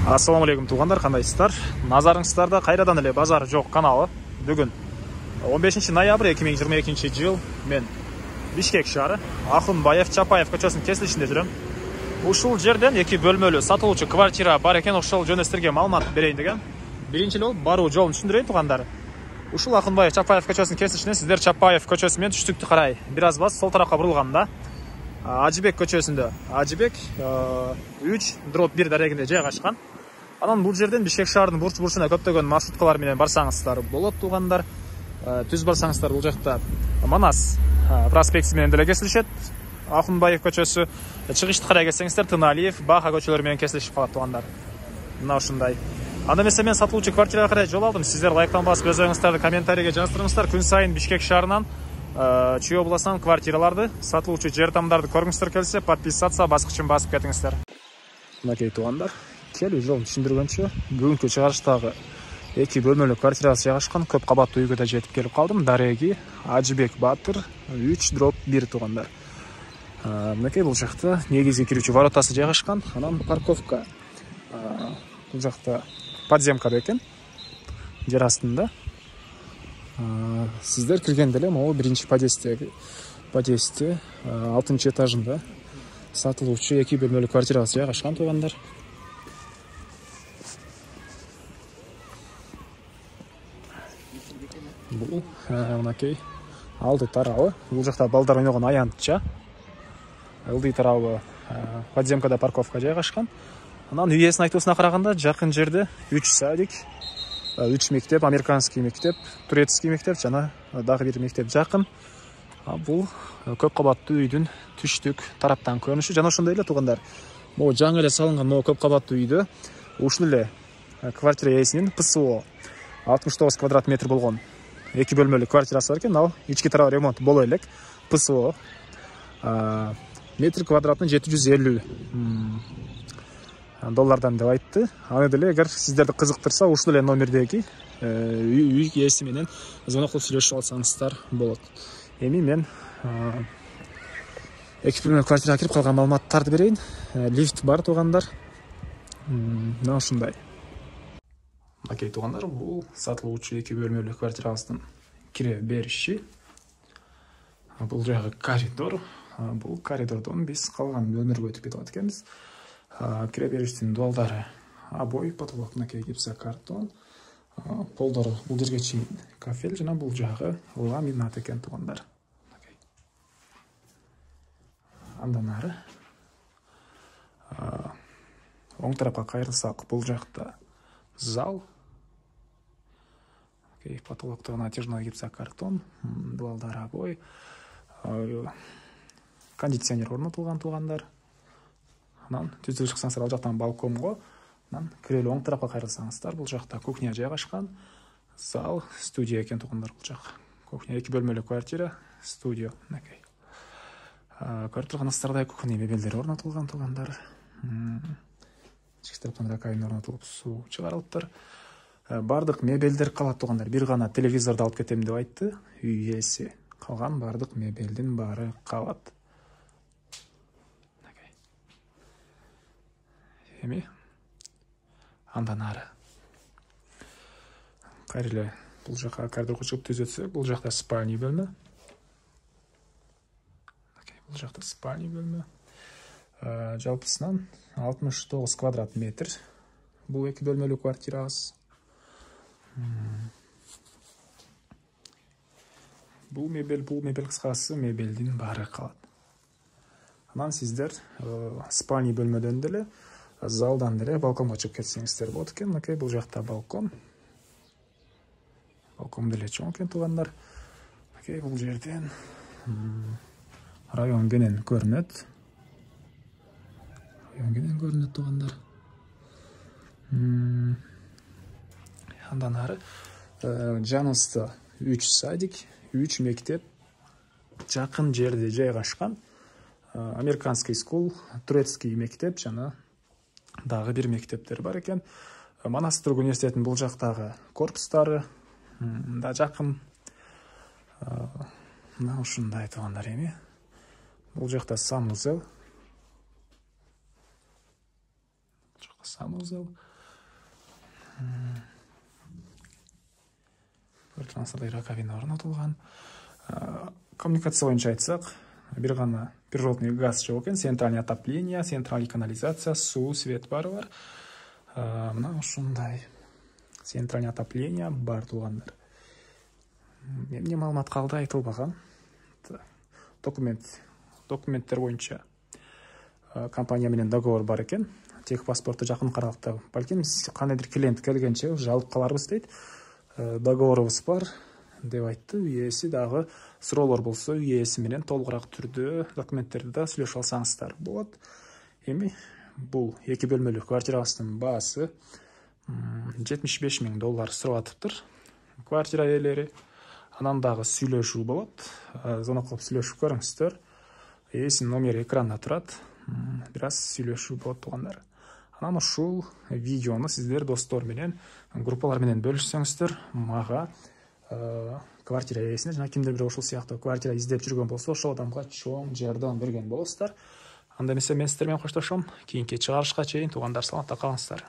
Ассаламу алейкум туғандар, қандайсыздар? Назарыңыздарда қайрадан эле базар жоқ каналы. Бүгін 15 ноябрь 2022 жыл. Мен Бишкек шаары, Ахунбаев Чапаев көчөсүнүн кесилишинде жүрөм. Ушул жерден эки бөлмөлүү сатылуучу квартира бар экен, ошол жөнүндө силерге маалымат берейин деген. Биринчи баруу жолун түшүндүрөйүн туғандар. Ушул Ахунбаев Чапаев көчөсүнүн кесилишинен сиздер Чапаев көчөсү менен түштүктү карай бир аз бас сол тарапка бурулганда Ажыбек көчөсүндө Ажыбек 3/1 дарегинде жайгашкан. Анан бул жерден Бишкек шаарынын бурч-бурчуна көптөгөн маршруткалар менен барсаңыздар болот туғандар. Түз барсаңыздар бул жакта Манас проспекти менен деле кесилишет. Ахунбаев көчөсү, чыгышты карай келсеңиздер Тыналиев, Баха көчөлөрү менен кесилишип калат туғандар. Мына ушундай. Анда эмесе мен сатылуучу квартирага карай жол алдым. Сиздер лайктан басып өз оюңуздарды комментарийге жаздырыңыздар. Күн сайын Бишкек шаарынан Чүй областынан квартираларды, сатылуучу жер тамдарды көргүңүздөр келсе, подписаться баскычын басып кетиңиздер. Мынакей туғандар, келүү жолун түшүндүргөнчө, бүгүнкү чыгарыштагы эки бөлмөлүү квартирасы жайгашкан көп кабаттуу үйгө да жетип келип калдым. Дареги Ажыбек Батыр 3/1 туғандар. Мынакей бул жакта негизги кирүүчү воротасы жайгашкан. Анан парковка бул жакта подземка экен. Жер астында. Сиздер киргенде эле могу биринчи подъездте 6 этажында сатылуучу эки бөлмөлүү квартирасы жайгашкан туғандар. Бул мынакей алды тарабы. Бул жакта балдар ойногон аянтча. Ылдый тарабы подземкада парковка жайгашкан. Анан үйесинин айтуусуна караганда жакын жерде 3 садик, 3 мектеп, американский мектеп, турецкий мектеп жана дагы бир мектеп жакын. Бул көп кабаттуу үйдүн түштүк тараптан көрүнүшү. Жана ошондой эле туғандар. Могу жаңы эле салынган могу көп кабаттуу үйдө ушул эле квартира ээсинин ПСО 69 квадрат метр болгон эки бөлмөлүү квартирасы бар экен. Ал ички тарабы ремонт боло элек. ПСО метр квадратына 750 доллардан деп айтты. Аны деле эгер сиздерди кызыктырса, ушул эле номердеги үй ээси менен звонок кылып сүйлөшүп алсаңыздар болот. Эми мен эки бөлмөлүү квартирага кирип калган маалыматтарды берейин. Лифт бар туғандар. Мына ушундай. Мынакей туғандар, бул сатылуучу эки бөлмөлүү квартирабыздын кире бериши. Бул жагы коридор. Бул коридордон биз калган бөлмөлөргө өтүп кетип атканбыз. Кире бериштин дуалдары обой, потолок мынакей гипсокартон. Полдору бул жерге чейин кафель, жана бул жагы ламинат экен туғандар. Андан ары оң тарапка кайрылсак, бул жакта зал. Потолокто натяжной гипсокартон, дуалдар обой. Кондиционер орнотулган туғандар. Анан түздүк чыксаңыздар, ал жактан балконго. Анан кирелүү оң тарапка кайрылсаңыздар, бул жакта кухня жайгашкан. Зал, студия экен туғандар бул жак. Кухня эки бөлмөлүү квартира, студия мынакей. Көрүп турганыңыздардай кухня мебелдери орнотулган туғандар. Ички тараптан раковина орнотулуп, суу чыгарылыптыр. Бардык мебелдер калат туғандар. Бир гана телевизорду алып кетем деп айтты үй ээси. Калган бардык мебелдин баары калат. Эми андан ары кайрыле бул жака коридорго чыгып түз өтсөк, бул жакта спальный бөлмө. Бул жакта спальный бөлмө. Жалпысынан 69 квадрат метр. Бул эки бөлмөлүү квартирабыз. Бул мебель кыскасы мебелдин баары калат. Анан сиздер спальный бөлмөдөн деле залдан деле балконго чыгып кетсеңиздер болот экен. Мынакей бул жакта балкон. Балкон деле чоң экен туғандар. Мынакей бул жерден район кенен көрүнөт. Туғандар. Андан ары жаныбызда 3 садик, 3 мектеп жакын жерде жайгашкан. Американский скул, турецкий мектеп жана дагы бир мектептер бар экен. Манас Түрк университетинин бул жактагы корпустары да жакын. Мына ушундай туғандар эми. Бул жакта санузел. санузел. Трансферлы раковина орнатылған. Коммуникация бойынша айтсақ, бір ғана природный газ жоқ екен, центральный отопление, центральный канализация, су, свет бар. Мына ушундай центральный отопление бар туғандар. Мне маалымат қалды айтылбаған. Документтер бойынша компания менен договор бар екен. Техпаспортты жақын қаралықта. Балким қандайдыр клиент келгенше жалып қаларбыз дейді. Договорыбыз бар деп айтты. Үйесі дағы сұраулар болса, үйесі менен толығырақ түрде документтерді да сүйлөшүп алсаңыздар болады. Эми бұл 2 бөлмелі квартирасының басы $75,000 сурап атыптыр. Квартира иелери. Анан дагы сүйлөшүү болот. Звонок кылып сүйлөшүп көрүңүздөр. Эсин номери экранда турат. Бир аз сүйлөшүү болот тугандар. Анан ушул видеону сиздер достор менен, группалар менен бөлүшсөңүздөр, мага квартира ээсине жана кимдир бир ушул сыяктуу квартира издеп жүргөн болсо, ошол адамга чоң жардам берген болосуздар. Анда эмесе мен сиздер менен коштошом. Кийинки чыгарышка чейин тугандар саламатта калыңыздар.